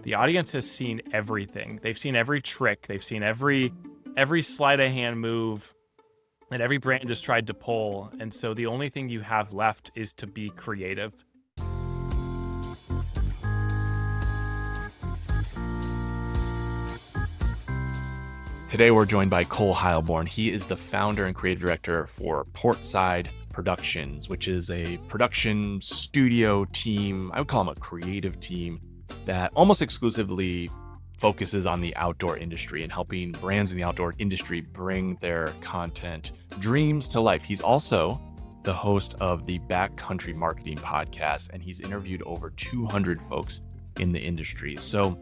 the audience has seen everything. They've seen every trick. They've seen every sleight of hand move that every brand has tried to pull. And so the only thing you have left is to be creative. Today, we're joined by Cole Heilborn. He is the founder and creative director for Portside Productions, which is a production studio team. I would call them a creative team that almost exclusively focuses on the outdoor industry and helping brands in the outdoor industry bring their content dreams to life. He's also the host of the Backcountry Marketing Podcast, and he's interviewed over 200 folks in the industry. So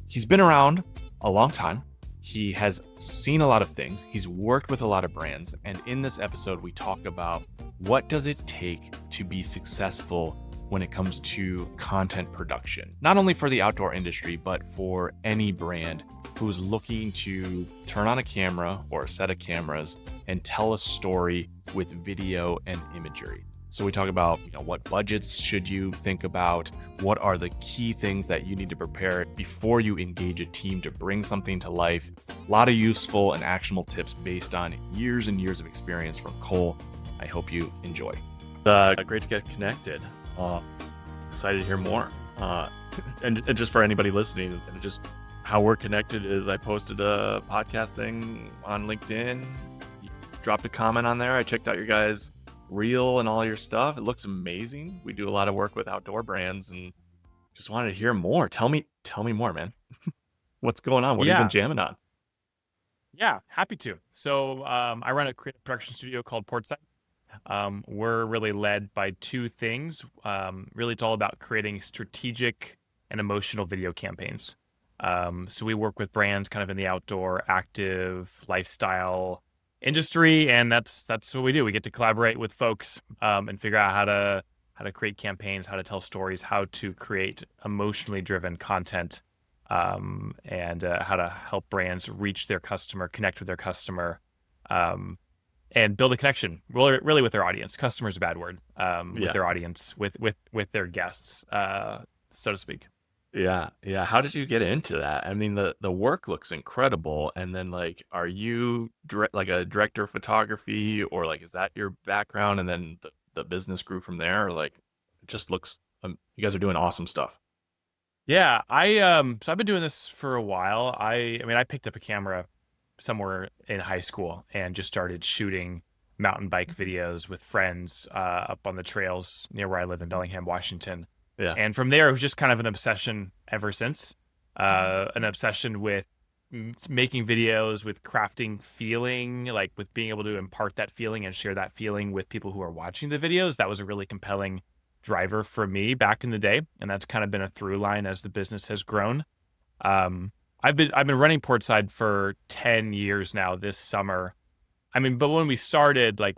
he's been around a long time. He has seen a lot of things. He's worked with a lot of brands. And in this episode, we talk about what does it take to be successful when it comes to content production, not only for the outdoor industry, but for any brand who's looking to turn on a camera or a set of cameras and tell a story with video and imagery. So we talk about, what budgets should you think about? What are the key things that you need to prepare before you engage a team to bring something to life? A lot of useful and actionable tips based on years and years of experience from Cole. I hope you enjoy. Great to get connected. Excited to hear more. And just for anybody listening, just how we're connected is I posted a podcast thing on LinkedIn. You dropped a comment on there. I checked out your guys' reel and all your stuff. It looks amazing. We do a lot of work with outdoor brands and just wanted to hear more. Tell me more, man. What's going on? What have you been jamming on? Yeah, happy to. So I run a creative production studio called Portside. We're really led by two things. Really, it's all about creating strategic and emotional video campaigns. So we work with brands kind of in the outdoor, active, lifestyle industry, and that's what we do. We get to collaborate with folks and figure out how to create campaigns, how to tell stories, how to create emotionally driven content, and how to help brands reach their customer, connect with their customer, and build a connection really with their audience. Customer's a bad word. With their audience, with their guests, so to speak. Yeah. How did you get into that? I mean, the work looks incredible. And then, are you a director of photography, or is that your background? And then the business grew from there. Or it just looks. You guys are doing awesome stuff. Yeah, so I've been doing this for a while. I picked up a camera somewhere in high school and just started shooting mountain bike videos with friends up on the trails near where I live in Bellingham, Washington. Yeah. And from there, it was just kind of an obsession ever since. An obsession with making videos, with crafting feeling, with being able to impart that feeling and share that feeling with people who are watching the videos. That was a really compelling driver for me back in the day, and that's kind of been a through line as the business has grown. I've been running Portside for 10 years now this summer. But when we started, I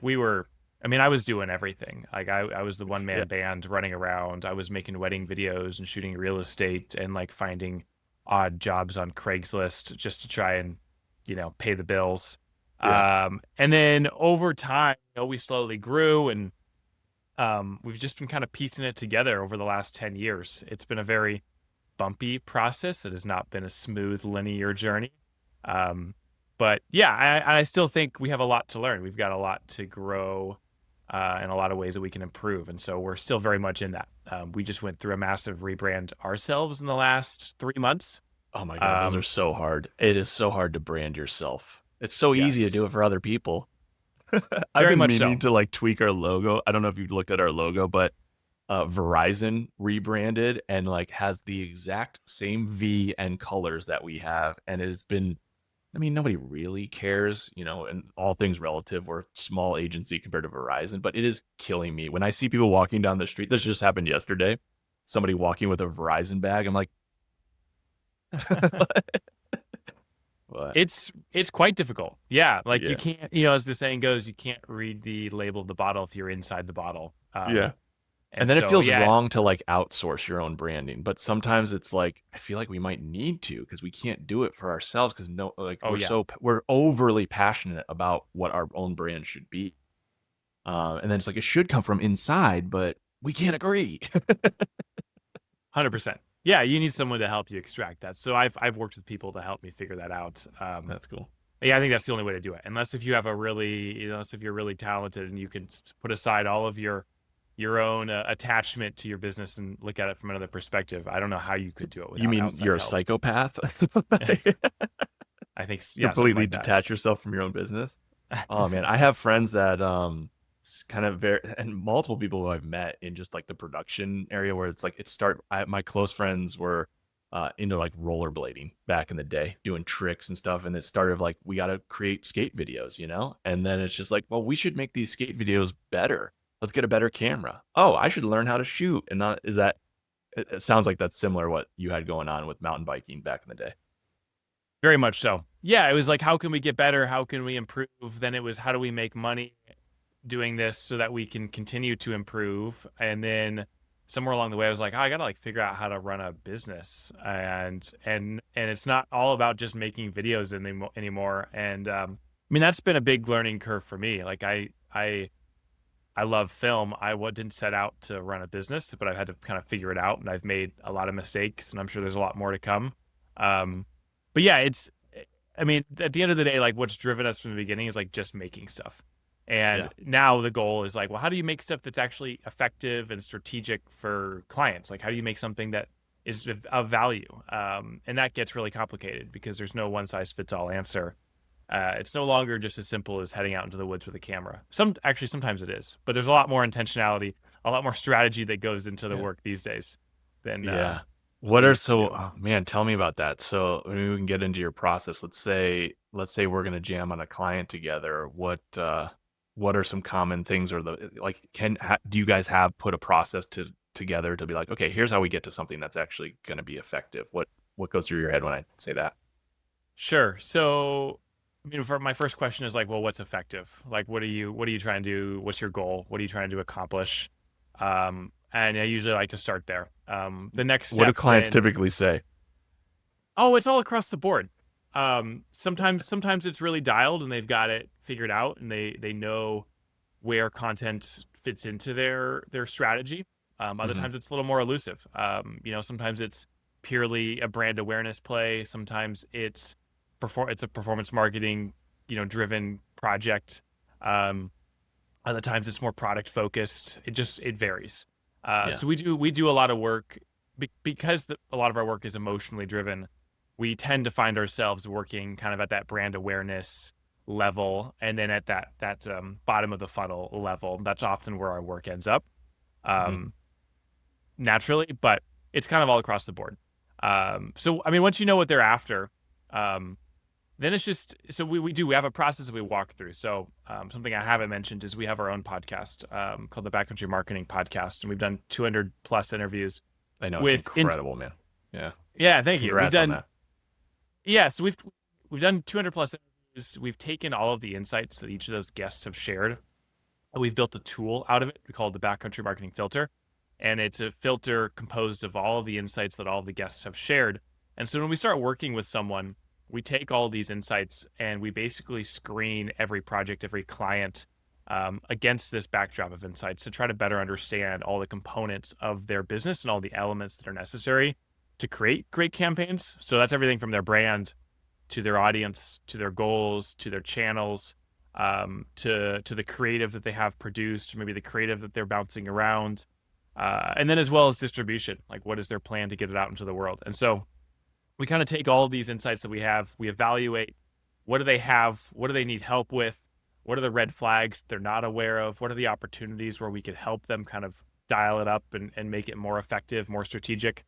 was doing everything. I was the one-man band running around. I was making wedding videos and shooting real estate and finding odd jobs on Craigslist just to try and, pay the bills. Yeah. And then over time, we slowly grew, and we've just been kind of piecing it together over the last 10 years. It's been a very bumpy process. It has not been a smooth, linear journey. But yeah, I still think we have a lot to learn. We've got a lot to grow and a lot of ways that we can improve. And so we're still very much in that. We just went through a massive rebrand ourselves in the last 3 months. Oh my God, those are so hard. It is so hard to brand yourself. It's so easy to do it for other people. I've been meaning to tweak our logo. I don't know if you've looked at our logo, but Verizon rebranded and has the exact same V and colors that we have. And it has been, nobody really cares, and all things relative. We're a small agency compared to Verizon, but it is killing me. When I see people walking down the street, this just happened yesterday, somebody walking with a Verizon bag, I'm like, It's quite difficult. Yeah. You can't, as the saying goes, you can't read the label of the bottle if you're inside the bottle. And then it feels wrong to outsource your own branding, but sometimes it's I feel like we might need to, because we can't do it for ourselves, because we're overly passionate about what our own brand should be. And then it should come from inside, but we can't agree. 100%. Yeah, you need someone to help you extract that. So I've worked with people to help me figure that out. That's cool. Yeah, I think that's the only way to do it. Unless if you have unless if you're really talented and you can put aside all of your own attachment to your business and look at it from another perspective. I don't know how you could do it You without mean outside you're a help. psychopath? I think, yeah, something Completely like that. detach yourself from your own business? Oh man, I have friends that kind of very, and multiple people who I've met in just like the production area where it's like my close friends were into like rollerblading back in the day, doing tricks and stuff, and it started like we got to create skate videos, and then it's just like, well, we should make these skate videos better. Let's get a better camera. Oh, I should learn how to shoot. And not is that it sounds like that's similar to what you had going on with mountain biking back in the day. Very much so. Yeah, it was like, how can we get better? How can we improve? Then it was, how do we make money doing this so that we can continue to improve? And then somewhere along the way, I was like, oh, I gotta like figure out how to run a business, and it's not all about just making videos anymore. And I mean, that's been a big learning curve for me. Like I love film. Didn't set out to run a business, but I've had to kind of figure it out, and I've made a lot of mistakes, and I'm sure there's a lot more to come. Um, but yeah, I mean, at the end of the day, like what's driven us from the beginning is like just making stuff. And Yeah. now the goal is like, well, how do you make stuff that's actually effective and strategic for clients? Like, how do you make something that is of value? And that gets really complicated because there's no one size fits all answer. It's no longer just as simple as heading out into the woods with a camera. Sometimes it is, but there's a lot more intentionality, a lot more strategy that goes into the Yeah. work these days than Yeah. it What are used to so do. oh, man, tell me about that. So maybe we can get into your process. Let's say we're gonna jam on a client together. What are some common things or the like do you guys have put a process together to be like, okay, here's how we get to something that's actually gonna be effective? What goes through your head when I say that? Sure. So, I mean, for my first question is like, well, what's effective? Like, what are you trying to do? What's your goal? What are you trying to accomplish? And I usually like to start there. The next What do step clients then, typically say? oh, it's all across the board. Sometimes it's really dialed and they've got it figured out and they know where content fits into their strategy. Other Hmm. times it's a little more elusive. Sometimes it's purely a brand awareness play. Sometimes it's a performance marketing, driven project. Um, Other times it's more product focused. It varies. Yeah. So we do a lot of work because a lot of our work is emotionally driven. We tend to find ourselves working kind of at that brand awareness level, and then at that bottom of the funnel level. That's often where our work ends up, Hmm. um, naturally, but it's kind of all across the board. So I mean, once you know what they're after, um, then it's just so we have a process that we walk through. So something I haven't mentioned is we have our own podcast called the Backcountry Marketing Podcast, and we've done 200 plus interviews I know it's with in incredible, man. Yeah. yeah, thank you. Congrats on that. So we've done 200 plus interviews. We've taken all of the insights that each of those guests have shared. And we've built a tool out of it. We call it the Backcountry Marketing Filter, and it's a filter composed of all of the insights that all of the guests have shared. And so when we start working with someone, we take all these insights and we basically screen every project, every client against this backdrop of insights to try to better understand all the components of their business and all the elements that are necessary to create great campaigns. So that's everything from their brand to their audience, to their goals, to their channels, to the creative that they have produced, maybe the creative that they're bouncing around, and then as well as distribution. Like, what is their plan to get it out into the world? And so we kind of take all of these insights that we have, we evaluate what do they have, what do they need help with, what are the red flags they're not aware of, what are the opportunities where we could help them kind of dial it up and make it more effective, more strategic.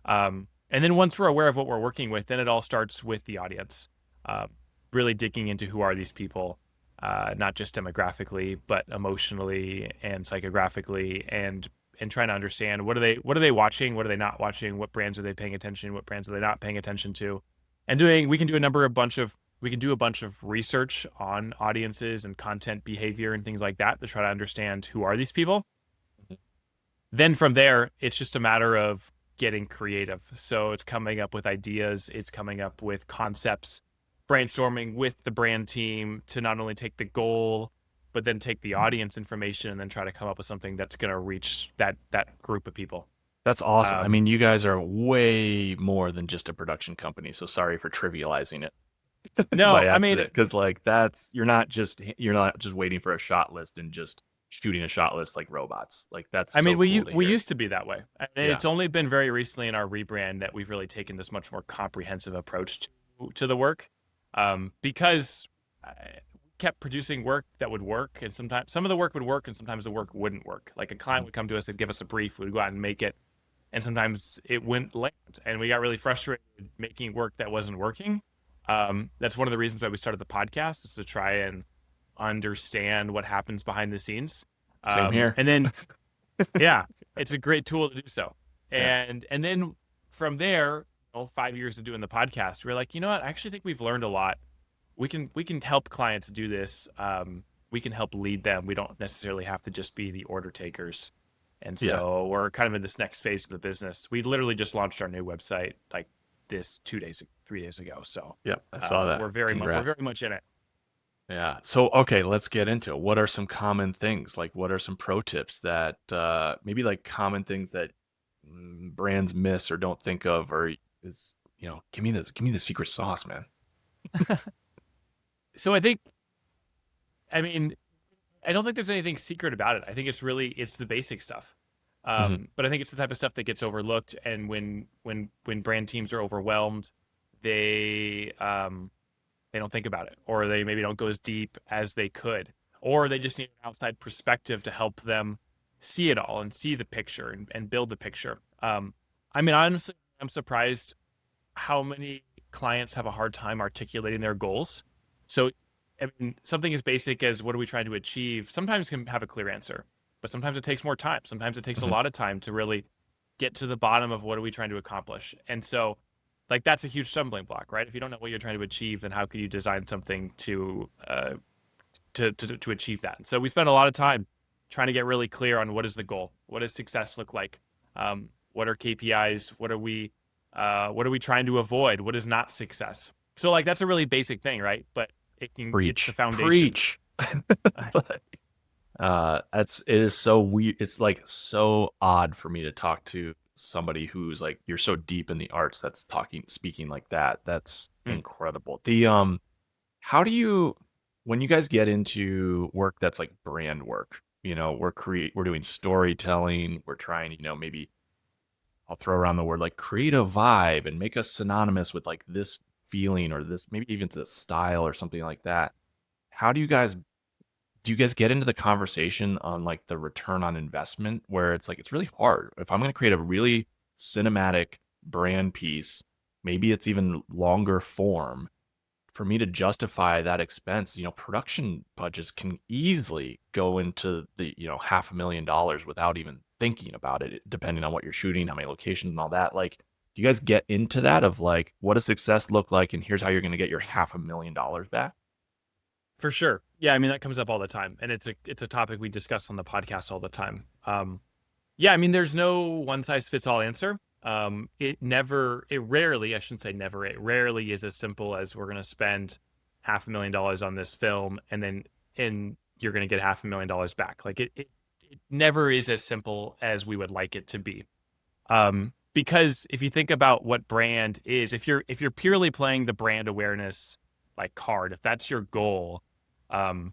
And then once we're aware of what we're working with, then it all starts with the audience, uh, really digging into who are these people, not just demographically, but emotionally and psychographically, and trying to understand what are they watching, what are they not watching, what brands are they paying attention, what brands are they not paying attention to, and we can do a bunch of research on audiences and content behavior and things like that to try to understand who are these people. Then from there, it's just a matter of getting creative. So it's coming up with ideas, it's coming up with concepts, brainstorming with the brand team to not only take the goal, but then take the audience information and then try to come up with something that's going to reach that group of people. That's awesome. I Um, mean, you guys are way more than just a production company. So sorry for trivializing it no, by I mean, accident, because like that's you're not just waiting for a shot list and just shooting a shot list like robots. Like that's so cool to we hear. used to be that way. And Yeah. it's only been very recently in our rebrand that we've really taken this much more comprehensive approach to the work, because we kept producing work that would work, and sometimes some of the work would work, and sometimes the work wouldn't work. Like a client Mhm. would come to us and give us a brief, we'd go out and make it, and sometimes it wouldn't land, and we got really frustrated making work that wasn't working. That's one of the reasons why we started the podcast, is to try and understand what happens behind the scenes. Same here. And then yeah, it's a great tool to do so. Yeah. And then from there, 5 years of doing the podcast, we're like, you know what? I actually think we've learned a lot. We can help clients do this. We can help lead them. We don't necessarily have to just be the order takers. And Yeah. so we're kind of in this next phase of the business. We literally just launched our new website like this 3 days ago. So Yeah. I saw that. we're Congrats. very much in it. Yeah. So, okay, let's get into it. What are some common things? Like, what are some pro tips that maybe like common things that brands miss or don't think of, or is, give me the secret sauce, man. So I mean, I don't think there's anything secret about it. I think it's the basic stuff. Hmm. But I think it's the type of stuff that gets overlooked, and when brand teams are overwhelmed, they don't think about it, or they maybe don't go as deep as they could, or they just need an outside perspective to help them see it all and see the picture and build the picture. I mean, honestly, I'm surprised how many clients have a hard time articulating their goals. So, I mean, something as basic as what are we trying to achieve sometimes can have a clear answer, but sometimes it takes more time. Sometimes it takes a Hmm. lot of time to really get to the bottom of what are we trying to accomplish. And so, like, that's a huge stumbling block, right? If you don't know what you're trying to achieve, then how could you design something to achieve that? And so we spend a lot of time trying to get really clear on what is the goal, what does success look like, what are KPIs, what are we trying to avoid, what is not success. So like that's a really basic thing, right? But it's the Preach. foundation. Preach. It is so weird. It's like so odd for me to talk to somebody who's like, you're so deep in the arts that's speaking like that. That's Mm. incredible. How do you, when you guys get into work that's like brand work, we're doing storytelling, we're trying, maybe I'll throw around the word like create a vibe and make us synonymous with like this feeling or this, maybe even to style or something like that. How do you guys get into the conversation on like the return on investment where it's like it's really hard if I'm going to create a really cinematic brand piece, maybe it's even longer form, for me to justify that expense, production budgets can easily go into the, $500,000 without even thinking about it, depending on what you're shooting, how many locations and all that. Like, do you guys get into that of like, what does success look like? And here's how you're going to get your $500,000 back? For sure. Yeah, I mean that comes up all the time, and it's a topic we discuss on the podcast all the time. Yeah, I mean there's no one size fits all answer. It rarely, I shouldn't say never, it rarely is as simple as we're going to spend $500,000 on this film, and you're going to get $500,000 back. Like it never is as simple as we would like it to be. Because if you think about what brand is, if you're purely playing the brand awareness like card, if that's your goal, um,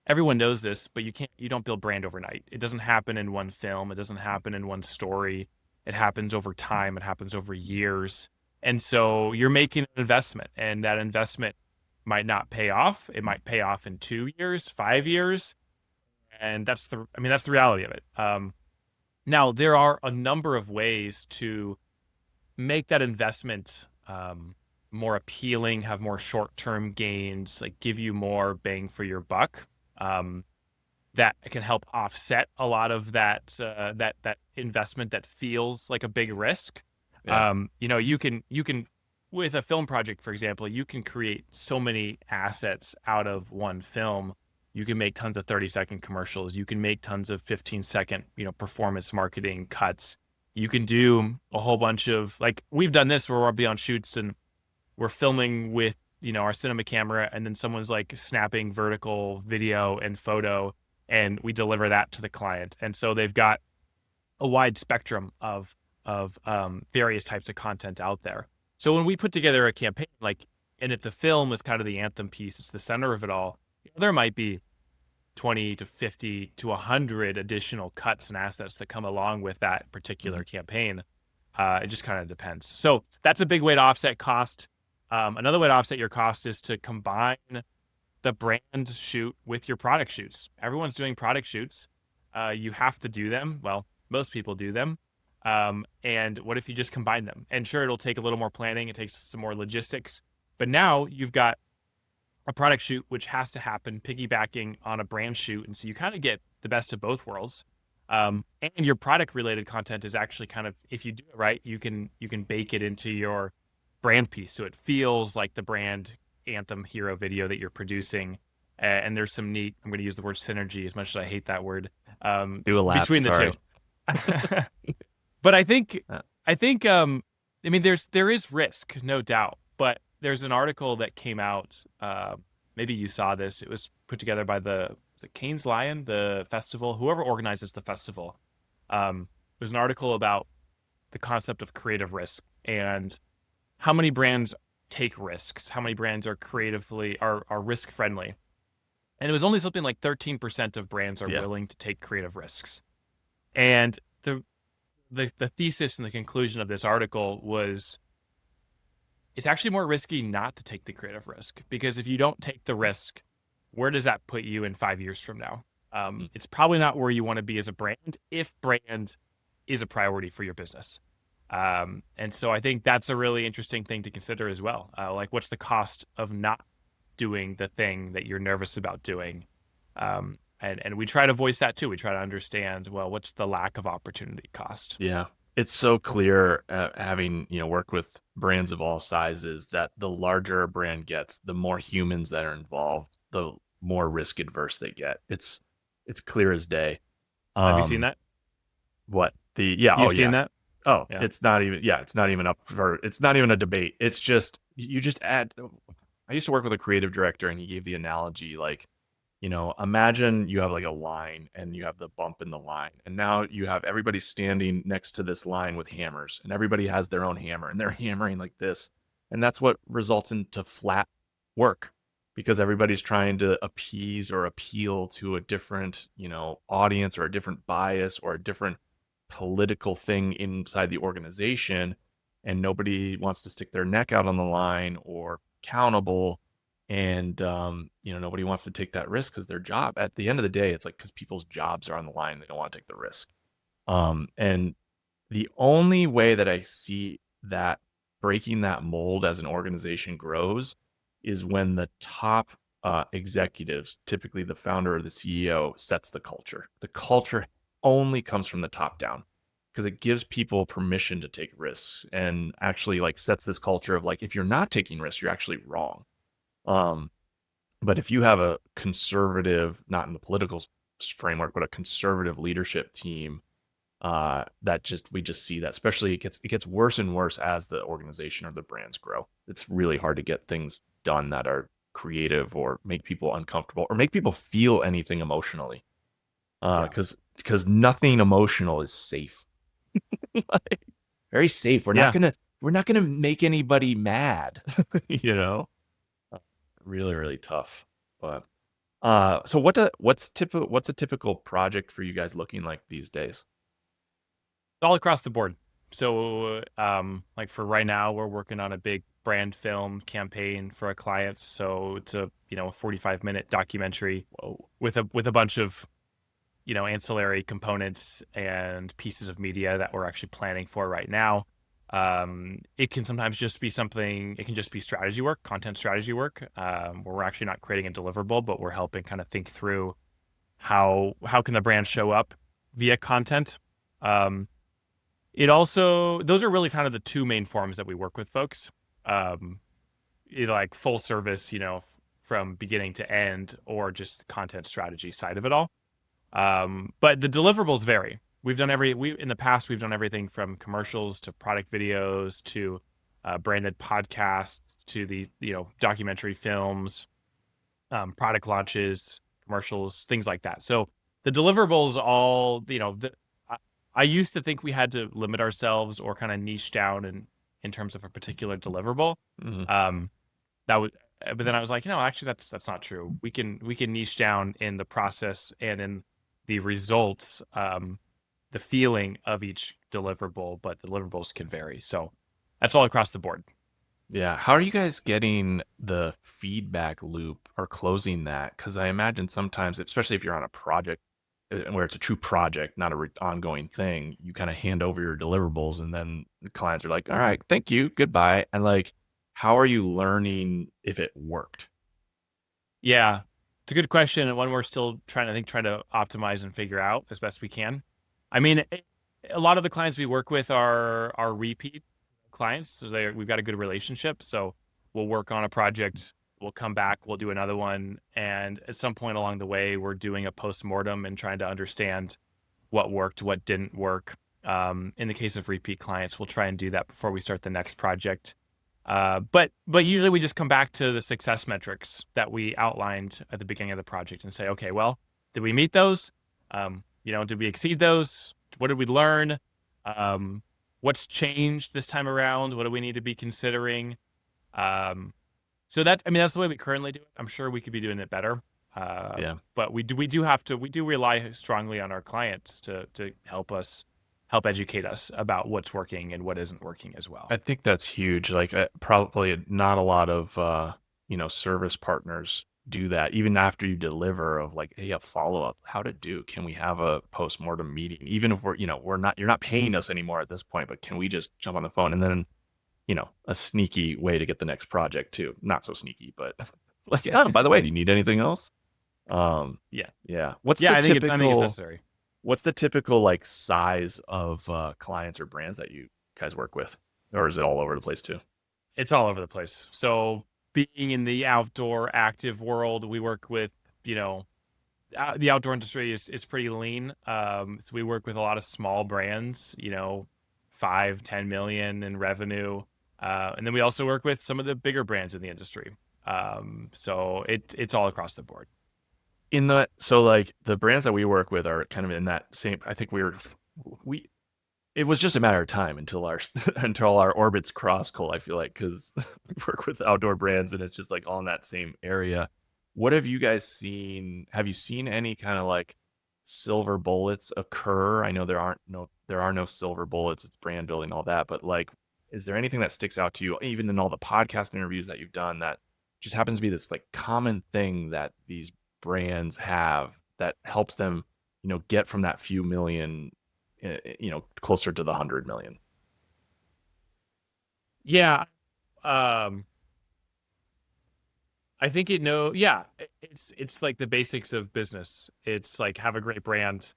everyone knows this, but you don't build brand overnight. It doesn't happen in one film. It doesn't happen in one story. It happens over time. It happens over years. And so you're making an investment, and that investment might not pay off. It might pay off in 2 years, 5 years, and that's the reality of it. Now there are a number of ways to make that investment more appealing, have more short-term gains, like give you more bang for your buck. Um, that can help offset a lot of that investment that feels like a big risk. Yeah. You can with a film project, for example, you can create so many assets out of one film. You can make tons of 30-second commercials. You can make tons of 15-second, performance marketing cuts. You can do a whole bunch of like we've done this where we'll be on shoots and we're filming with our cinema camera, and then someone's like snapping vertical video and photo, and we deliver that to the client, and so they've got a wide spectrum of various types of content out there. So when we put together a campaign, and if the film is kind of the anthem piece, it's the center of it all, there might be 20 to 50 to 100 additional cuts and assets that come along with that particular campaign. It just kind of depends. So that's a big way to offset cost. Another way to offset your cost is to combine the brand shoot with your product shoots. Everyone's doing product shoots. You have to do them. Well, most people do them. And what if you just combine them? And sure, it'll take a little more planning. It takes some more logistics. But now you've got a product shoot, which has to happen piggybacking on a brand shoot. And so you kind of get the best of both worlds. And your product related content is actually kind of, if you do it right, you can bake it into your brand piece. So it feels like the brand anthem hero video that you're producing. And there's some neat, I'm going to use the word synergy as much as I hate that word, Do a lap, between the sorry. two. But I think, there is risk, no doubt. But there's an article that came out, maybe you saw this. It was put together by was it Canes Lion, the festival, whoever organizes the festival. There's an article about the concept of creative risk and how many brands take risks, how many brands are risk friendly. And it was only something like 13% of brands are willing to take creative risks. And the thesis and the conclusion of this article was, it's actually more risky not to take the creative risk, because if you don't take the risk, where does that put you in 5 years from now? It's probably not where you want to be as a brand, if brand is a priority for your business. And so I think that's a really interesting thing to consider as well. What's the cost of not doing the thing that you're nervous about doing? And we try to voice that too. We try to understand, well, what's the lack of opportunity cost? Yeah. It's so clear, having, worked with brands of all sizes, that the larger a brand gets, the more humans that are involved, the more risk adverse they get. It's clear as day. Have you seen that? What? You've seen that? Oh, Yeah. it's not even a debate. It's just, you just add, I used to work with a creative director, and he gave the analogy, imagine you have like a line and you have the bump in the line, and now you have everybody standing next to this line with hammers, and everybody has their own hammer and they're hammering like this. And that's what results into flat work, because everybody's trying to appease or appeal to a different, audience, or a different bias, or a different political thing inside the organization. And nobody wants to stick their neck out on the line or accountable. And, nobody wants to take that risk, because their job, at the end of the day, it's like, because people's jobs are on the line, they don't want to take the risk. And the only way that I see that breaking that mold as an organization grows is when the top executives, typically the founder or the CEO, sets the culture. The culture only comes from the top down, because it gives people permission to take risks, and actually sets this culture of if you're not taking risks, you're actually wrong. But if you have a conservative, not in the political framework, but a conservative leadership team, we just see that, especially it gets worse and worse as the organization or the brands grow. It's really hard to get things done that are creative, or make people uncomfortable, or make people feel anything emotionally. Because nothing emotional is safe. Very safe. We're not gonna make anybody mad. Really, really tough. But so what's a typical project for you guys looking like these days? All across the board. So for right now, we're working on a big brand film campaign for a client. So it's a 45-minute documentary with a bunch of ancillary components and pieces of media that we're actually planning for right now. It can sometimes just be it can just be strategy work, content strategy work, where we're actually not creating a deliverable, but we're helping kind of think through how can the brand show up via content. Those are really kind of the two main forms that we work with folks. Full service, from beginning to end, or just content strategy side of it all. But the deliverables vary. In the past, we've done everything from commercials to product videos to branded podcasts to the documentary films, product launches, commercials, things like that. So the deliverables all I used to think we had to limit ourselves or kind of niche down in terms of a particular deliverable. Mhm. Um, that would, but then I was like, actually that's not true. We can niche down in the process and in the results, the feeling of each deliverable, but deliverables can vary. So that's all across the board. Yeah. How are you guys getting the feedback loop or closing that? Because I imagine sometimes, especially if you're on a project where it's a true project, not a ongoing thing, you kind of hand over your deliverables and then the clients are like, all right, thank you, goodbye. And like, how are you learning if it worked? Yeah, it's a good question, and one we're still trying to optimize and figure out as best we can. I mean, a lot of the clients we work with are repeat clients, so we've got a good relationship. So we'll work on a project, we'll come back, we'll do another one, and at some point along the way, we're doing a post-mortem and trying to understand what worked, what didn't work. In the case of repeat clients, we'll try and do that before we start the next project. But usually we just come back to the success metrics that we outlined at the beginning of the project and say, okay, well, did we meet those? Did we exceed those? What did we learn? What's changed this time around? What do we need to be considering? So that's the way we currently do it. I'm sure we could be doing it better. Yeah. But we do rely strongly on our clients to help educate us about what's working and what isn't working as well. I think that's huge. Like, probably not a lot of service partners do that. Even after you deliver, of like, hey, a follow up, how to do? Can we have a post mortem meeting? Even if we're not, you're not paying us anymore at this point, but can we just jump on the phone? And then, a sneaky way to get the next project too. Not so sneaky, but like, oh, by the way, do you need anything else? Yeah. Yeah. I think it's necessary. What's the typical like size of clients or brands that you guys work with, or is it all over the place too? It's all over the place. So being in the outdoor active world, we work with, the outdoor industry is pretty lean. So we work with a lot of small brands, 5-10 million in revenue. And then we also work with some of the bigger brands in the industry. So it's all across the board. So like the brands that we work with are kind of in that same, I think we it was just a matter of time until our until our orbits cross, Cole, I feel like, because we work with outdoor brands and it's just like all in that same area. What have you guys seen? Have you seen any kind of like silver bullets occur? I know there are no silver bullets, it's brand building, all that, but like, is there anything that sticks out to you, even in all the podcast interviews that you've done, that just happens to be this like common thing that these brands have that helps them, get from that few million, closer to the 100 million? Yeah. Um, I think it's like the basics of business. It's like have a great brand,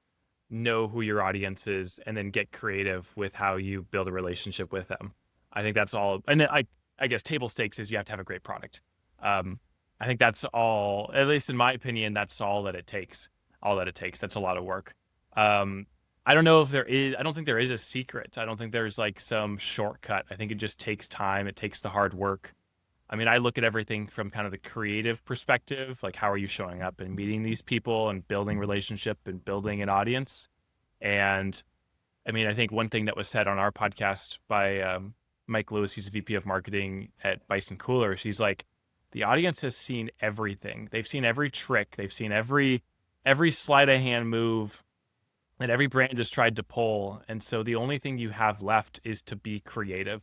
know who your audience is, and then get creative with how you build a relationship with them. I think that's all. And then I guess table stakes is you have to have a great product. Um, I think that's all, at least in my opinion, that's all that it takes. All that it takes. That's a lot of work. Um, I don't know if I don't think there is a secret. I don't think there's like some shortcut. I think it just takes time. It takes the hard work. I mean, I look at everything from kind of the creative perspective, like how are you showing up and meeting these people and building relationship and building an audience. And I mean, I think one thing that was said on our podcast by Mike Lewis, he's a VP of marketing at Bison Coolers. He's like, the audience has seen everything. They've seen every trick. They've seen every sleight of hand move that every brand has tried to pull. And so the only thing you have left is to be creative.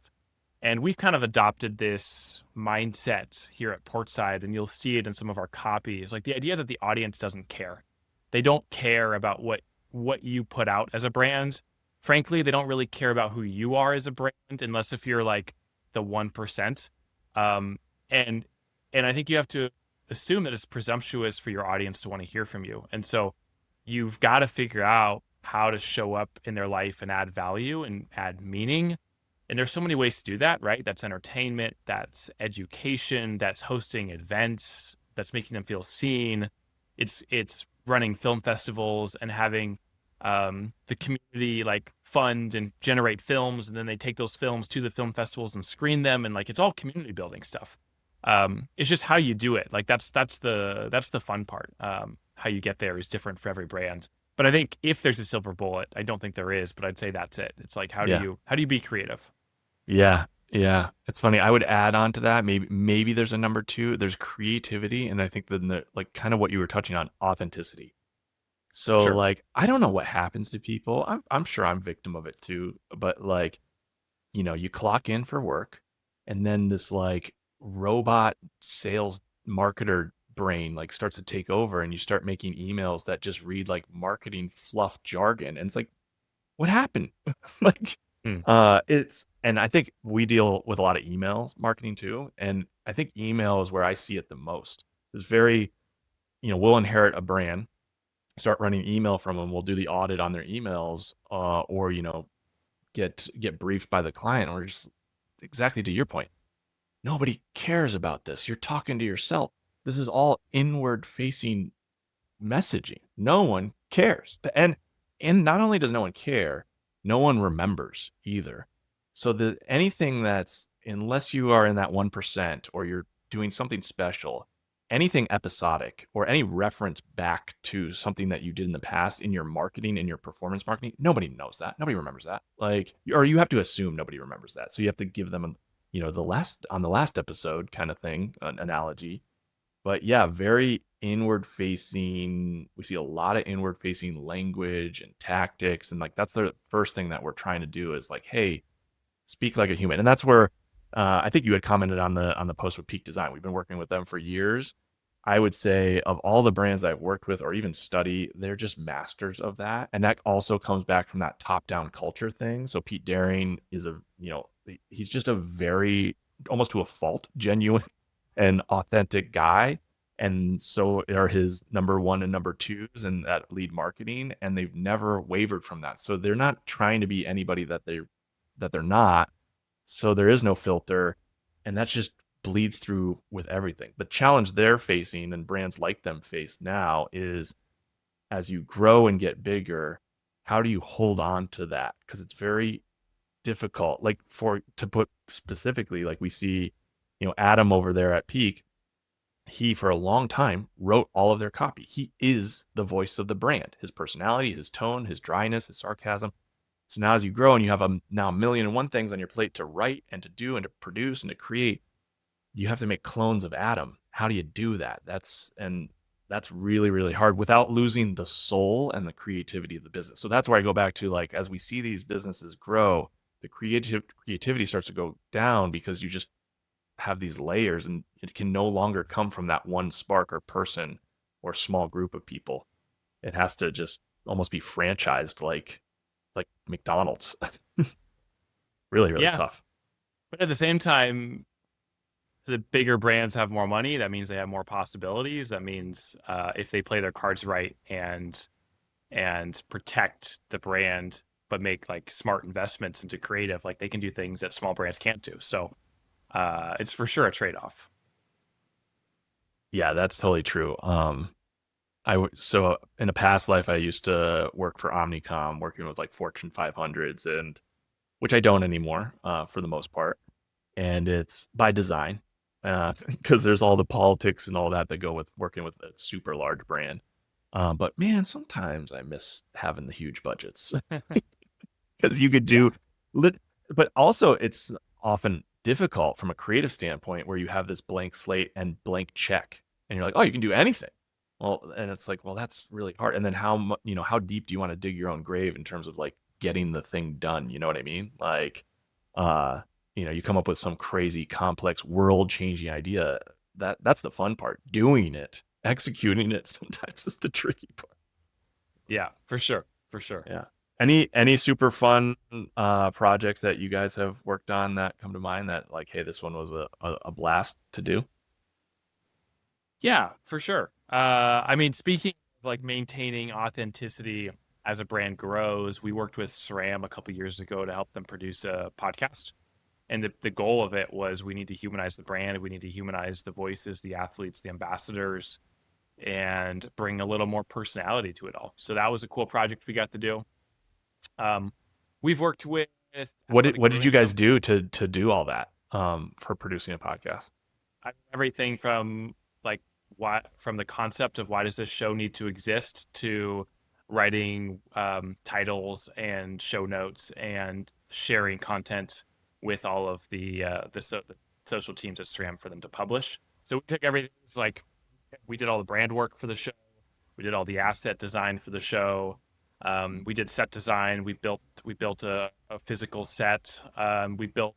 And we've kind of adopted this mindset here at Portside, and you'll see it in some of our copy. It's like the idea that the audience doesn't care. They don't care about what you put out as a brand. Frankly, they don't really care about who you are as a brand, unless if you're like the 1%. Um, and and I think you have to assume that it's presumptuous for your audience to want to hear from you. And so you've got to figure out how to show up in their life and add value and add meaning. And there's so many ways to do that, right? That's entertainment, that's education, that's hosting events, that's making them feel seen. It's running film festivals and having the community like fund and generate films, and then they take those films to the film festivals and screen them, and like it's all community building stuff. It's just how you do it. Like that's the fun part. How you get there is different for every brand. But I think if there's a silver bullet, I don't think there is, but I'd say that's it. It's like Yeah. how do you be creative? Yeah. Yeah. It's funny. I would add on to that. Maybe there's a number two. There's creativity. And I think then like kind of what you were touching on, authenticity. So Sure. like I don't know what happens to people. I'm sure I'm victim of it too. But like, you clock in for work and then this like robot sales marketer brain like starts to take over and you start making emails that just read like marketing fluff jargon. And it's like, what happened? Like, Hmm. and I think we deal with a lot of emails marketing too. And I think email is where I see it the most. It's very, we'll inherit a brand, start running email from them. We'll do the audit on their emails, or, get briefed by the client, or just exactly to your point. Nobody cares about this. You're talking to yourself. This is all inward facing messaging. No one cares. And not only does no one care, no one remembers either. So the anything that's unless you are in that 1% or you're doing something special, anything episodic or any reference back to something that you did in the past in your marketing, in your performance marketing, nobody knows that. Nobody remembers that. Like, or you have to assume nobody remembers that. So you have to give them the last episode kind of thing, an analogy. But yeah, very inward facing. We see a lot of inward facing language and tactics. And like, that's the first thing that we're trying to do is like, hey, speak like a human. And that's where I think you had commented on the post with Peak Design. We've been working with them for years. I would say of all the brands I've worked with or even study, they're just masters of that. And that also comes back from that top down culture thing. So Pete Daring is he's just a very, almost to a fault, genuine and authentic guy. And so are his number one and number twos and that lead marketing. And they've never wavered from that. So they're not trying to be anybody that they're not. So there is no filter. And that just bleeds through with everything. The challenge they're facing and brands like them face now is as you grow and get bigger, how do you hold on to that? Because it's very difficult. Like to put specifically, like we see, Adam over there at Peak, he for a long time wrote all of their copy. He is the voice of the brand, his personality, his tone, his dryness, his sarcasm. So now as you grow and you have now a million and one things on your plate to write and to do and to produce and to create, you have to make clones of Adam. How do you do that? That's really, really hard without losing the soul and the creativity of the business. So that's where I go back to, like, as we see these businesses grow, the creativity starts to go down because you just have these layers and it can no longer come from that one spark or person or small group of people. It has to just almost be franchised like McDonald's. Really, really Yeah. tough. But at the same time, the bigger brands have more money. That means they have more possibilities. That means if they play their cards right and protect the brand, but make like smart investments into creative, like they can do things that small brands can't do. So it's for sure a trade-off. Yeah, that's totally true. So in a past life, I used to work for Omnicom, working with like Fortune 500s, and which I don't anymore, for the most part. And it's by design, because there's all the politics and all that go with working with a super large brand. But man, sometimes I miss having the huge budgets because you could Yeah. do lit. But also, it's often difficult from a creative standpoint where you have this blank slate and blank check, and you're like, oh, you can do anything. Well, and it's like, well, that's really hard. And then how deep do you want to dig your own grave in terms of like getting the thing done? You know what I mean? Like, uh, you come up with some crazy, complex, world-changing idea. That's the fun part. Doing it, executing it, sometimes is the tricky part. Yeah, for sure. For sure. Yeah. Any super fun projects that you guys have worked on that come to mind that like, hey, this one was a blast to do? Yeah, for sure. I mean, speaking of like maintaining authenticity as a brand grows, we worked with SRAM a couple years ago to help them produce a podcast. And the goal of it was we need to humanize the brand. We need to humanize the voices, the athletes, the ambassadors, and bring a little more personality to it all. So that was a cool project we got to do. Um, we've worked with What did athletic what did you brewing guys companies, do to do all that for producing a podcast? everything from like why from the concept of why does this show need to exist to writing titles and show notes and sharing content with all of the social teams at SRAM for them to publish. So we took everything. It's like we did all the brand work for the show. We did all the asset design for the show. We did set design. We built a physical set. We built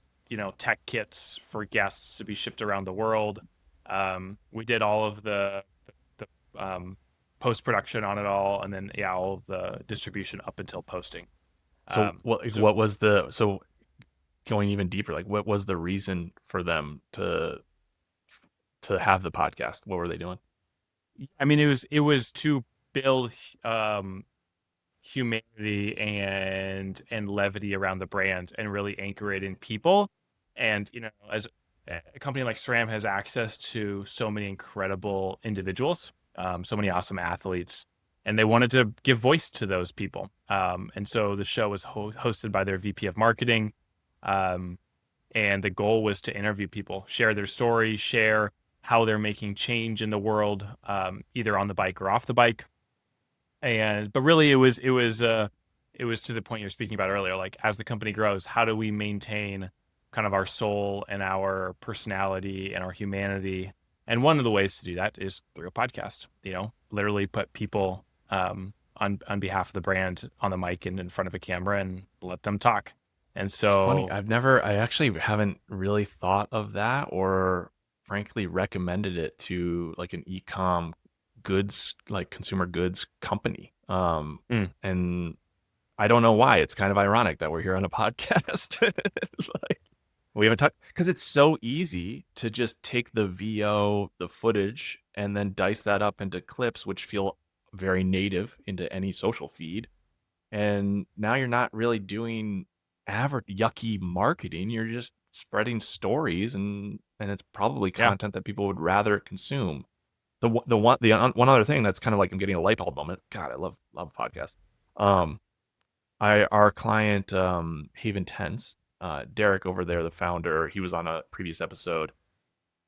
tech kits for guests to be shipped around the world. We did all of the post production on it all, and then all of the distribution up until posting. So So what was the so going even deeper, like what was the reason for them to have the podcast? What were they doing? I mean, it was to build humanity and levity around the brand and really anchor it in people. And as a company like SRAM has access to so many incredible individuals, so many awesome athletes, and they wanted to give voice to those people. And so the show was hosted by their VP of marketing. Um, and the goal was to interview people, share their stories, share how they're making change in the world, either on the bike or off the bike. But really it was to the point you're speaking about earlier, like as the company grows, how do we maintain kind of our soul and our personality and our humanity? And one of the ways to do that is through a podcast. Literally put people on behalf of the brand on the mic and in front of a camera and let them talk. And It's funny. so I actually haven't really thought of that or frankly recommended it to like an e-com goods, like consumer goods company. mm, And I don't know why. It's kind of ironic that we're here on a podcast. Like we haven't talked because it's so easy to just take the VO, the footage, and then dice that up into clips, which feel very native into any social feed. And now you're not really doing yucky marketing. You're just spreading stories, and it's probably yeah. content that people would rather consume. One other thing that's kind of like I'm getting a light bulb moment. God, I love podcasts. Um, our client Haven Tense, Derek over there, the founder, he was on a previous episode.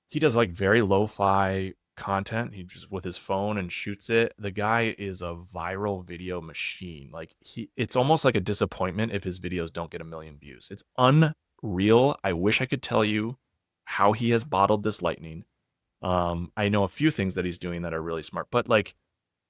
He does like very lo-fi content. He just with his phone and shoots it. The guy is a viral video machine. Like it's almost like a disappointment if his videos don't get a million views. It's unreal. I wish I could tell you how he has bottled this lightning. I know a few things that he's doing that are really smart, but like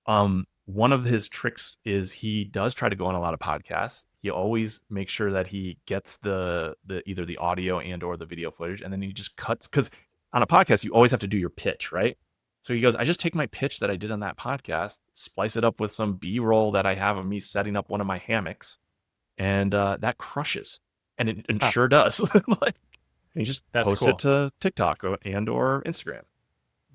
one of his tricks is he does try to go on a lot of podcasts. He always makes sure that he gets the either the audio and or the video footage, and then he just cuts because on a podcast you always have to do your pitch, right? So he goes, I just take my pitch that I did on that podcast, splice it up with some B-roll that I have of me setting up one of my hammocks, and that crushes, and it Huh, sure does. Like he just that's posts it cool. to TikTok and or Instagram,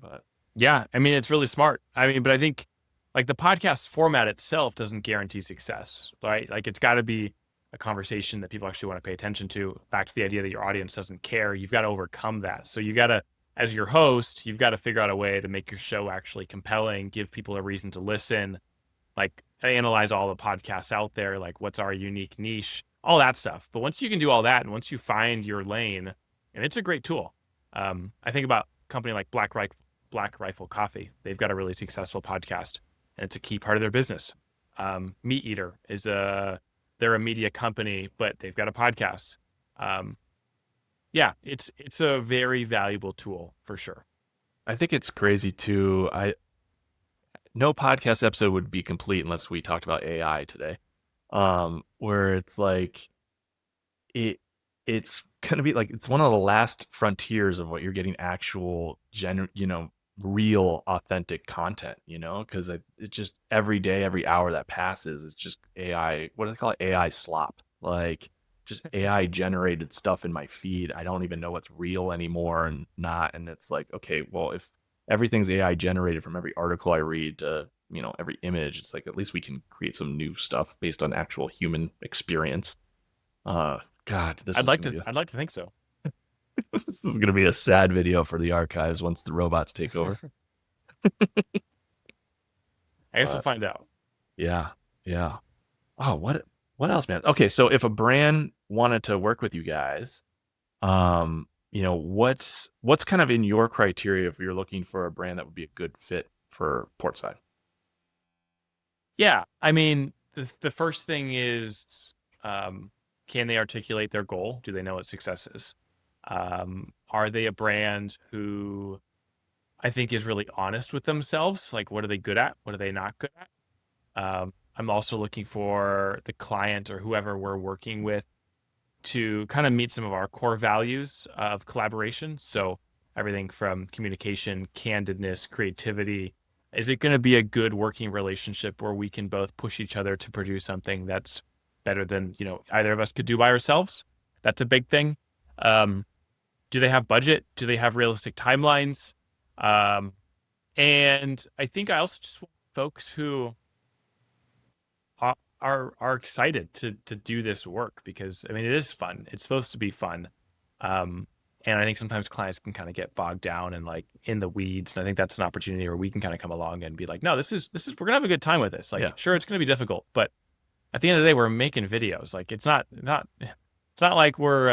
but Yeah, I mean it's really smart. I mean, but I think like the podcast format itself doesn't guarantee success, right? Like it's got to be a conversation that people actually want to pay attention to. Back to the idea that your audience doesn't care, you've got to overcome that. So you got to, as your host, you've got to figure out a way to make your show actually compelling, give people a reason to listen, like analyze all the podcasts out there, like what's our unique niche, all that stuff. But once you can do all that, and once you find your lane, and it's a great tool. I think about a company like Black Rifle Coffee. They've got a really successful podcast, and it's a key part of their business. Meat Eater they're a media company, but they've got a podcast. Um, yeah, it's a very valuable tool for sure. I think it's crazy too. I No podcast episode would be complete unless we talked about AI today. Where it's like it it's gonna be like it's one of the last frontiers of what you're getting actual real authentic content, because it just every day, every hour that passes, it's just AI. What do they call it? AI slop. Like just AI generated stuff in my feed. I don't even know what's real anymore and not. And it's like, okay, well, if everything's AI generated from every article I read to, every image, it's like at least we can create some new stuff based on actual human experience. God, this I'd is like gonna to be a, I'd like to think so. this is gonna be a sad video for the archives once the robots take over. I guess we'll But find out. yeah, yeah. Oh, what else, man? Okay, so if a brand wanted to work with you guys, what's kind of in your criteria if you're looking for a brand that would be a good fit for Portside? Yeah, I mean, the first thing is, can they articulate their goal? Do they know what success is? Are they a brand who I think is really honest with themselves? Like, what are they good at? What are they not good at? I'm also looking for the client or whoever we're working with to kind of meet some of our core values of collaboration. So everything from communication, candidness, creativity. Is it going to be a good working relationship where we can both push each other to produce something that's better than, either of us could do by ourselves? That's a big thing. Um, do they have budget? Do they have realistic timelines? Um, and I think I also just want folks who are excited to do this work, because I mean it is fun. It's supposed to be fun. And I think sometimes clients can kind of get bogged down and like in the weeds. And I think that's an opportunity where we can kind of come along and be like, no, this is we're gonna have a good time with this. Like, Yeah. sure, it's gonna be difficult, but at the end of the day, we're making videos. Like it's not like we're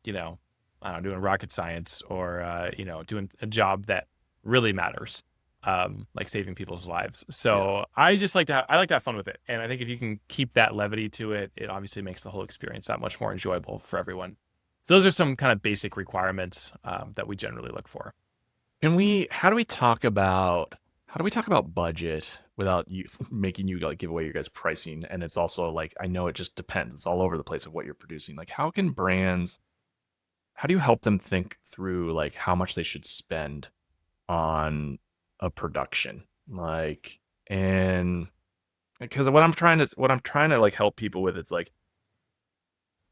you know, I don't know, doing rocket science or doing a job that really matters, like saving people's lives. Yeah. So I just like I like to have fun with it, and I think if you can keep that levity to it, it obviously makes the whole experience that much more enjoyable for everyone. Those are some kind of basic requirements that we generally look for. How do we talk about budget without you making you like give away your guys' pricing? And it's also like, I know it just depends. It's all over the place of what you're producing. Like, how do you help them think through like how much they should spend on a production? Like, and because what I'm trying to like help people with, it's like,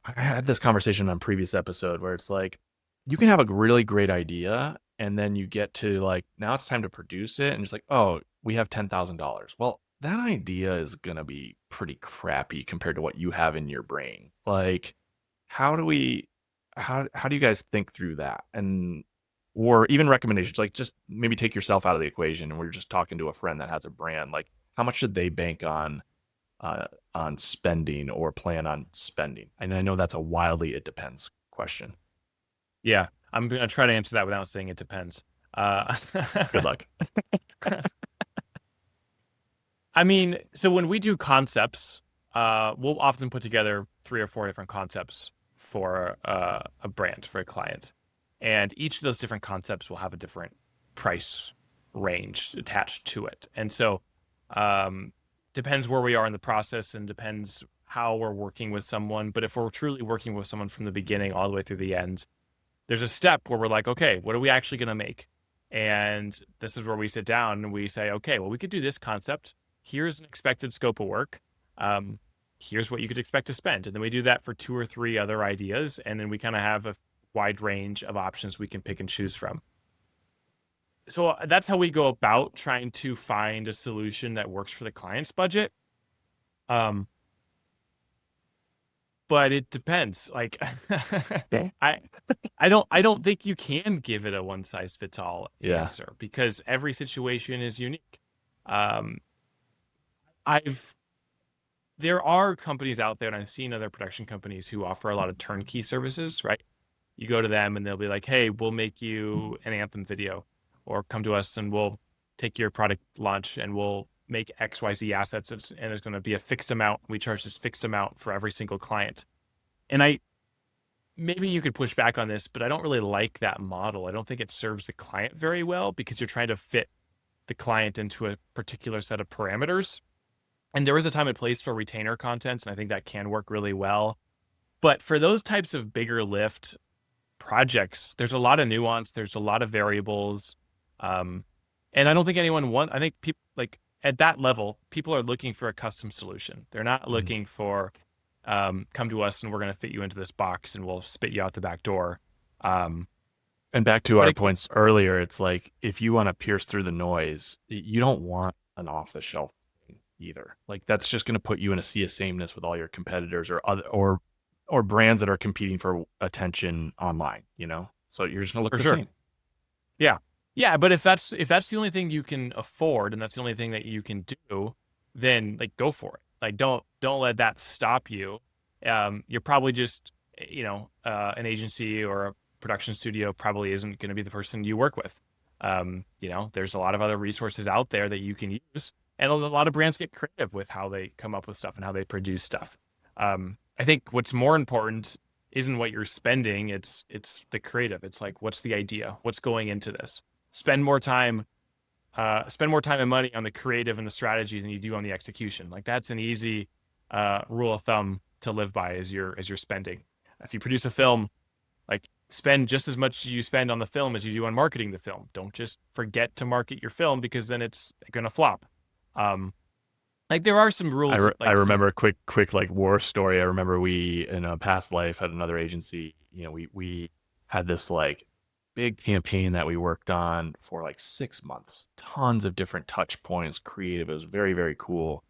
I had this conversation on a previous episode where it's like, you can have a really great idea and then you get to like, now it's time to produce it. And it's like, oh, we have $10,000. Well, that idea is going to be pretty crappy compared to what you have in your brain. Like, how do we, how do you guys think through that? And, or even recommendations, like just maybe take yourself out of the equation and we're just talking to a friend that has a brand. Like, how much should they bank on spending or plan on spending? And I know that's a wildly it depends question. Yeah, I'm gonna try to answer that without saying it depends. Uh, Good luck. I mean, so when we do concepts, we'll often put together 3 or 4 different concepts for a brand, for a client. And each of those different concepts will have a different price range attached to it. And so, depends where we are in the process and depends how we're working with someone. But if we're truly working with someone from the beginning all the way through the end, there's a step where we're like, okay, what are we actually going to make? And this is where we sit down and we say, okay, well, we could do this concept. Here's an expected scope of work. Um, Here's what you could expect to spend. And then we do that for 2 or 3 other ideas. And then we kind of have a wide range of options we can pick and choose from. So that's how we go about trying to find a solution that works for the client's budget. Um, but it depends. Like, Okay. I don't think you can give it a one size fits all Yeah. answer, because every situation is unique. Um, I've There are companies out there, and I've seen other production companies who offer a lot of turnkey services, right? You go to them and they'll be like, hey, we'll make you an anthem video, or come to us and we'll take your product launch and we'll make XYZ assets, and it's going to be a fixed amount. We charge this fixed amount for every single client. And maybe you could push back on this, but I don't really like that model. I don't think it serves the client very well, because you're trying to fit the client into a particular set of parameters. And there is a time and place for retainer content, and I think that can work really well. But for those types of bigger lift projects, there's a lot of nuance, there's a lot of variables. And I don't think I think people like at that level, people are looking for a custom solution. They're not looking for, come to us and we're going to fit you into this box and we'll spit you out the back door. Um, And back to but our points earlier, it's like, if you want to pierce through the noise, you don't want an off the shelf either. Like, that's just going to put you in a sea of sameness with all your competitors or other or brands that are competing for attention online, So you're just going to look For the sure. same. Yeah. Yeah, but if that's the only thing you can afford and that's the only thing that you can do, then like go for it. Like don't let that stop you. You're probably just an agency or a production studio probably isn't going to be the person you work with. There's a lot of other resources out there that you can use. And a lot of brands get creative with how they come up with stuff and how they produce stuff. I think what's more important isn't what you're spending, it's the creative. It's like, what's the idea? What's going into this? Spend more time spend more time and money on the creative and the strategy than you do on the execution. Like that's an easy rule of thumb to live by as you're spending. If you produce a film, like spend just as much as you spend on the film as you do on marketing the film. Don't just forget to market your film because then it's gonna flop. Um, like there are some rules. I Like some remember a quick like war story. I remember we in a past life had another agency. You know, we had this like big campaign that we worked on for like 6 months. Tons of different touch points, creative. It was very very cool.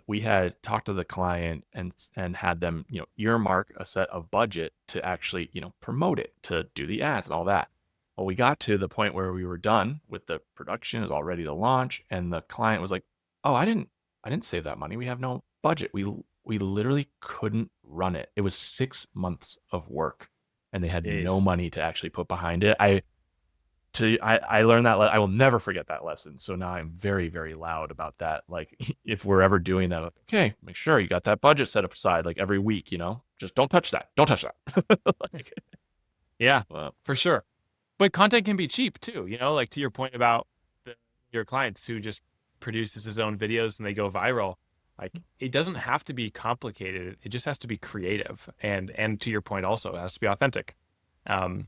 We had talked to the client and had them earmark a set of budget to actually promote it, to do the ads and all that. Well, we got to the point where we were done with the production, it was all ready to launch, and the client was like, "Oh, I didn't save that money. We have no budget. We literally couldn't run it. It was 6 months of work, and they had no days. money to actually put behind it. I learned that I will never forget that lesson. So now I'm very very loud about that. Like if we're ever doing that, like, okay, make sure you got that budget set up aside like every week. Just don't touch that. Don't touch that. Like, Yeah, well, for sure. But content can be cheap too, like to your point about your clients who just produces his own videos and they go viral. Like it doesn't have to be complicated. It just has to be creative. And to your point also, it has to be authentic. Um,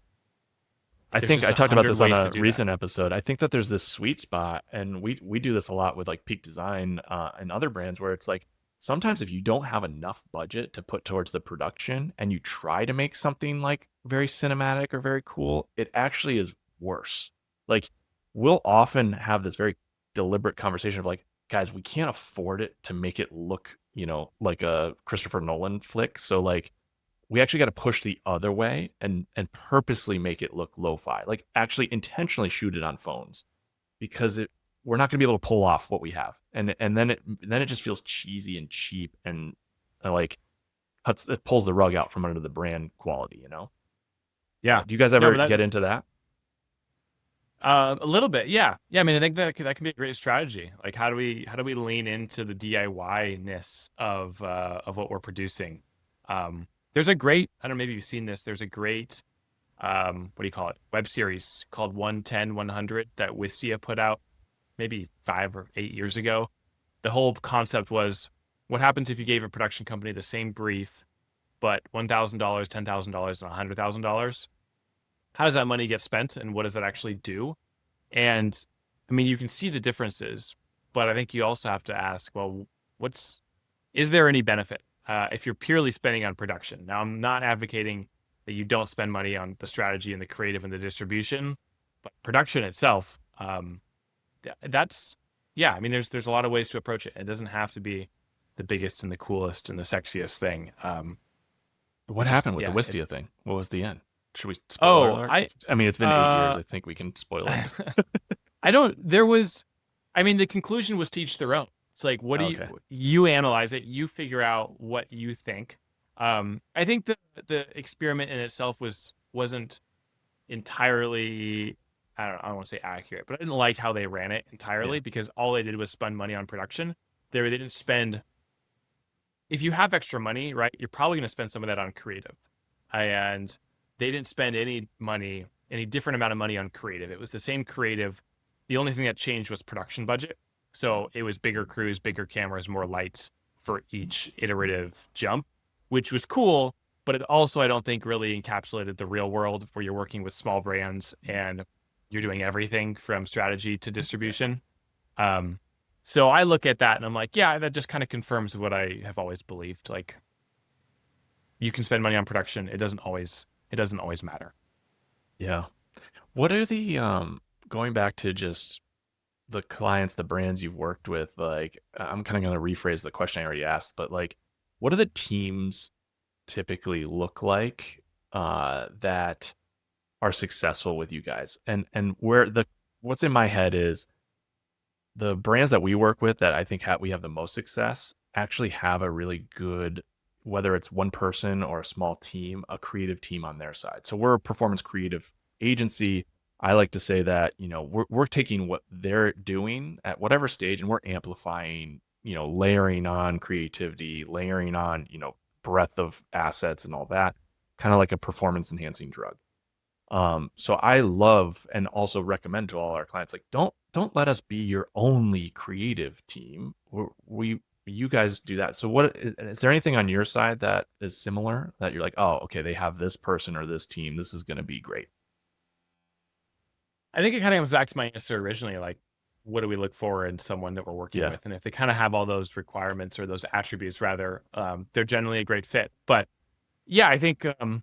I there's think just I a talked about hundred this on ways to a do that. recent episode. I think that there's this sweet spot, and we do this a lot with like Peak Design and other brands, where it's like sometimes if you don't have enough budget to put towards the production and you try to make something like very cinematic or very cool, it actually is worse. Like we'll often have this very deliberate conversation of like, guys, we can't afford it to make it look, like a Christopher Nolan flick. So like we actually got to push the other way and purposely make it look lo-fi, like actually intentionally shoot it on phones, because we're not going to be able to pull off what we have, and then it just feels cheesy and cheap, and like it pulls the rug out from under the brand quality. Yeah. Do you guys No, ever but that get into that? a little bit. Yeah. Yeah. I mean, I think that can be a great strategy. Like how do we lean into the DIY-ness of what we're producing? There's a great, I don't know, maybe you've seen this. There's a great what do you call it? Web series called 110 100 that Wistia put out maybe 5 or 8 years ago. The whole concept was what happens if you gave a production company the same brief, but $1,000, $10,000, and $100,000? How does that money get spent, and what does that actually do? And I mean, you can see the differences, but I think you also have to ask, well, is there any benefit if you're purely spending on production? Now, I'm not advocating that you don't spend money on the strategy and the creative and the distribution, but production itself, that's yeah. I mean, there's a lot of ways to approach it. It doesn't have to be the biggest and the coolest and the sexiest thing. What It just happened with the yeah. Wistia thing? What was the end? Should we spoiler Oh, alert? I mean, it's been 8 years. uh, I think we can spoil it. I don't. There was, I mean, the conclusion was to each their own. It's like, what do Okay. you analyze it, you figure out what you think. I think the experiment in itself wasn't entirely, I don't want to say accurate, but I didn't like how they ran it Yeah. entirely because all they did was spend money on production. They didn't spend. If you have extra money, right, you're probably going to spend some of that on creative, and they didn't spend any money, any different amount of money on creative. It was the same creative. The only thing that changed was production budget. So it was bigger crews, bigger cameras, more lights for each iterative jump, which was cool. But it also, I don't think, really encapsulated the real world where you're working with small brands and you're doing everything from strategy to distribution. Um, so I look at that and I'm like, yeah, that just kind of confirms what I have always believed. Like you can spend money on production. It doesn't always matter. Yeah. What are the going back to just the clients, the brands you've worked with, like I'm kind of going to rephrase the question I already asked, but like what do the teams typically look like that are successful with you guys? And what's in my head is the brands that we work with that I think we have the most success actually have a really good, whether it's one person or a small team, a creative team on their side. So we're a performance creative agency. I like to say that, we're taking what they're doing at whatever stage and we're amplifying, layering on creativity, layering on, breadth of assets and all that, kind of like a performance enhancing drug. So I love and also recommend to all our clients, like, don't let us be your only creative team. You guys do that. So is there anything on your side that is similar that you're like, oh, okay, they have this person or this team. This is going to be great. I think it kind of comes back to my answer originally, like, what do we look for in someone that we're working Yeah. with? And if they kind of have all those requirements or those attributes, rather, they're generally a great fit. But yeah, I think, I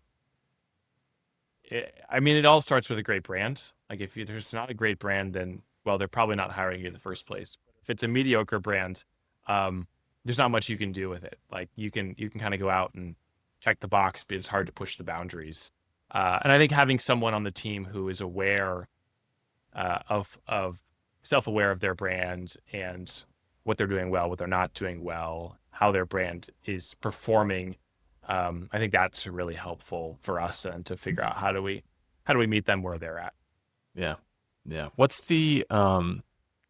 mean, it all starts with a great brand. Like, if there's not a great brand, then, well, they're probably not hiring you in the first place. If it's a mediocre brand, um, there's not much you can do with it. Like, you can kind of go out and check the box, but it's hard to push the boundaries. And I think having someone on the team who is aware of self-aware of their brand and what they're doing well, what they're not doing well, how their brand is performing. I think that's really helpful for us and to figure out how do we meet them where they're at. Yeah. Yeah. What's the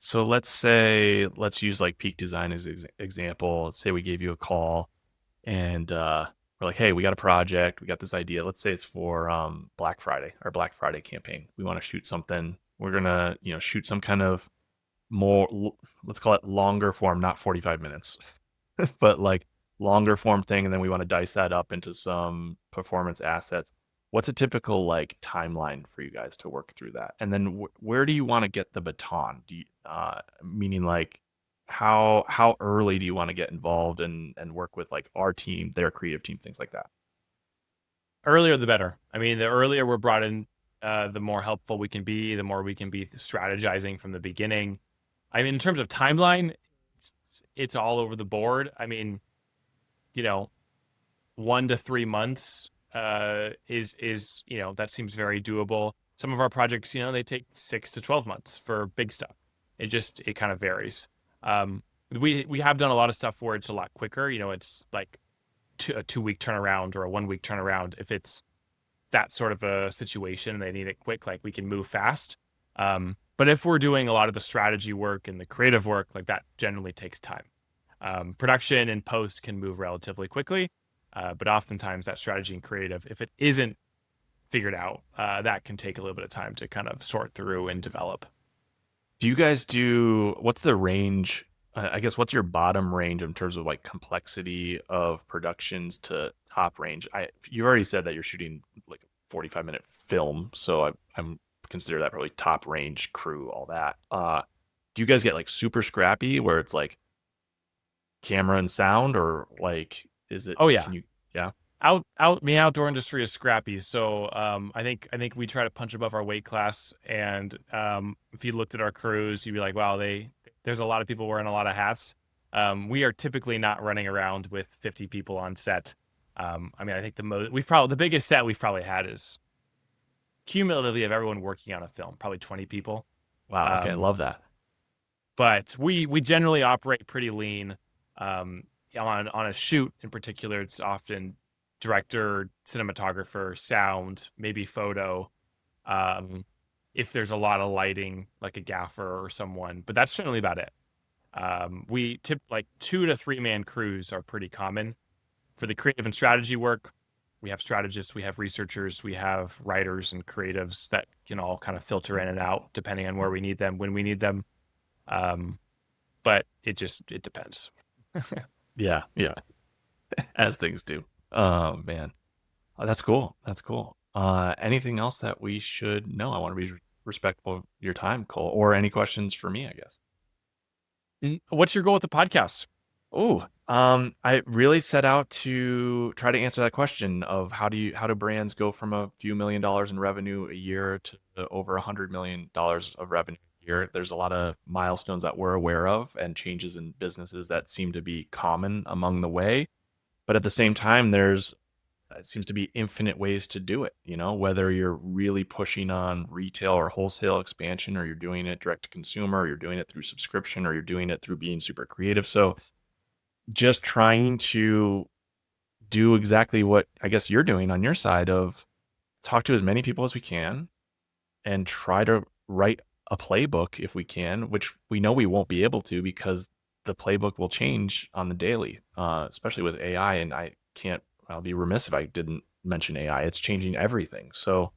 so let's use like Peak Design as example. Let's say we gave you a call and we're like, "Hey, we got a project. We got this idea. Let's say it's for Black Friday, our Black Friday campaign. We want to shoot something. We're going to, shoot some kind of let's call it longer form, not 45 minutes, but like longer form thing. And then we want to dice that up into some performance assets. What's a typical like timeline for you guys to work through that? And then where do you want to get the baton? Meaning like how early do you want to get involved and work with like our team, their creative team, things like that? Earlier the better. I mean, the earlier we're brought in, the more helpful we can be, the more we can be strategizing from the beginning. I mean, in terms of timeline, it's all over the board. I mean, you know, 1 to 3 months is that seems very doable. Some of our projects, they take 6 to 12 months for big stuff. It kind of varies. We have done a lot of stuff where it's a lot quicker. It's like a 2 week turnaround or a 1 week turnaround. If it's that sort of a situation and they need it quick, like, we can move fast. But if we're doing a lot of the strategy work and the creative work, like, that generally takes time. Production and post can move relatively quickly, but oftentimes that strategy and creative, if it isn't figured out, that can take a little bit of time to kind of sort through and develop. Do you guys what's the range? I guess what's your bottom range in terms of like complexity of productions to top range? You already said that you're shooting like a 45-minute film, so I'm consider that probably top range crew, all that. Do you guys get like super scrappy where it's like camera and sound, or like is it? Oh yeah, Can you? Yeah. the outdoor industry is scrappy. So I think we try to punch above our weight class. And if you looked at our crews, you'd be like, wow, there's a lot of people wearing a lot of hats. We are typically not running around with 50 people on set. I mean, I think the biggest set we've probably had is cumulatively of everyone working on a film, probably 20 people. Wow. Okay, I Um, love that. but we generally operate pretty lean. On a shoot in particular, it's often director, cinematographer, sound, maybe photo. Um, if there's a lot of lighting, like a gaffer or someone, but that's generally about it. We tip like 2 to 3 man crews are pretty common for the creative and strategy work. We have strategists, we have researchers, we have writers and creatives that can all kind of filter in and out depending on where we need them, when we need them. Um, but it depends. Yeah, yeah, as things do. Oh man. Oh, that's cool. That's cool. Anything else that we should know? I want to be respectful of your time, Cole. Or any questions for me, I guess. What's your goal with the podcast? Oh, I really set out to try to answer that question of how do brands go from a few $1 million in revenue a year to over $100 million of revenue a year. There's a lot of milestones that we're aware of and changes in businesses that seem to be common among the way. But at the same time, there's it seems to be infinite ways to do it, whether you're really pushing on retail or wholesale expansion, or you're doing it direct to consumer, or you're doing it through subscription, or you're doing it through being super creative. So just trying to do exactly what I guess you're doing on your side of talk to as many people as we can, and try to write a playbook if we can, which we know we won't be able to because the playbook will change on the daily, especially with AI. And I'll be remiss if I didn't mention AI. It's changing everything. So,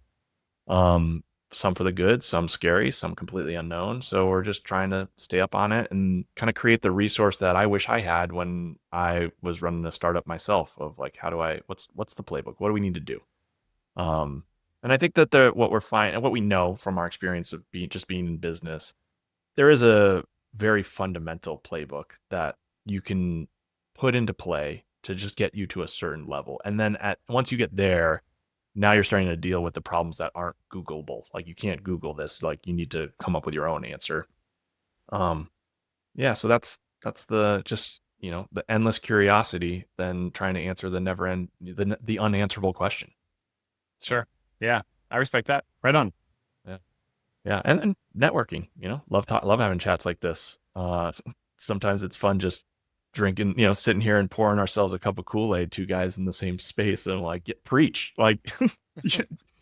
some for the good, some scary, some completely unknown. So we're just trying to stay up on it and kind of create the resource that I wish I had when I was running a startup myself of like, what's the playbook? What do we need to do? And I think that what we're finding and what we know from our experience of being in business, there is a very fundamental playbook that you can put into play to just get you to a certain level. And then once you get there, now you're starting to deal with the problems that aren't Googleable. Like you can't Google this. Like you need to come up with your own answer. Yeah. So that's the just the endless curiosity, then trying to answer the unanswerable question. Sure. Yeah, I respect that. Right on. Yeah. Yeah. And then networking. Love having chats like this. Sometimes it's fun just drinking, sitting here and pouring ourselves a cup of Kool-Aid, two guys in the same space, and I'm like, preach. Like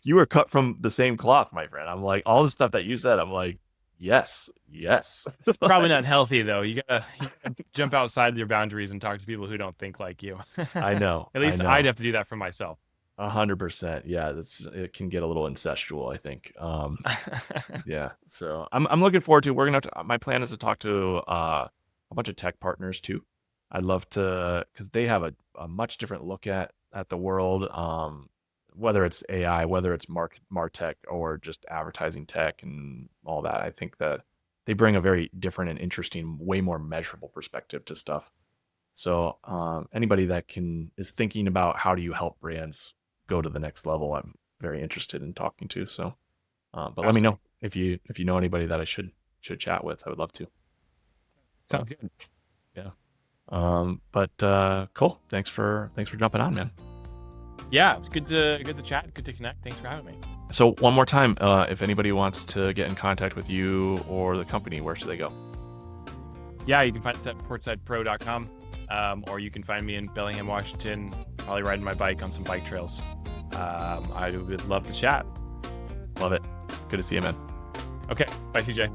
you were cut from the same cloth, my friend. I'm like, all the stuff that you said, I'm like, yes. It's probably not healthy though. You gotta jump outside your boundaries and talk to people who don't think like you. I know. At least I'd have to do that for myself. 100%. Yeah, it can get a little incestual, I think. Yeah. So I'm looking forward to. My plan is to talk to a bunch of tech partners too. I'd love to, because they have a much different look at the world, whether it's AI, whether it's martech, or just advertising tech and all that. I think that they bring a very different and interesting, way more measurable perspective to stuff. So anybody that is thinking about how do you help brands go to the next level, I'm very interested in talking to. So, but let me know if you know anybody that I should chat with. I would love to. Sounds good. Yeah. But Cole, thanks for jumping on, man. Yeah, it's good to chat, good to connect. Thanks for having me. So one more time, if anybody wants to get in contact with you or the company, where should they go? Yeah, you can find us at portsidepro.com, or you can find me in Bellingham, Washington, probably riding my bike on some bike trails. I would love to chat. Love it. Good to see you, man. Okay, bye, CJ.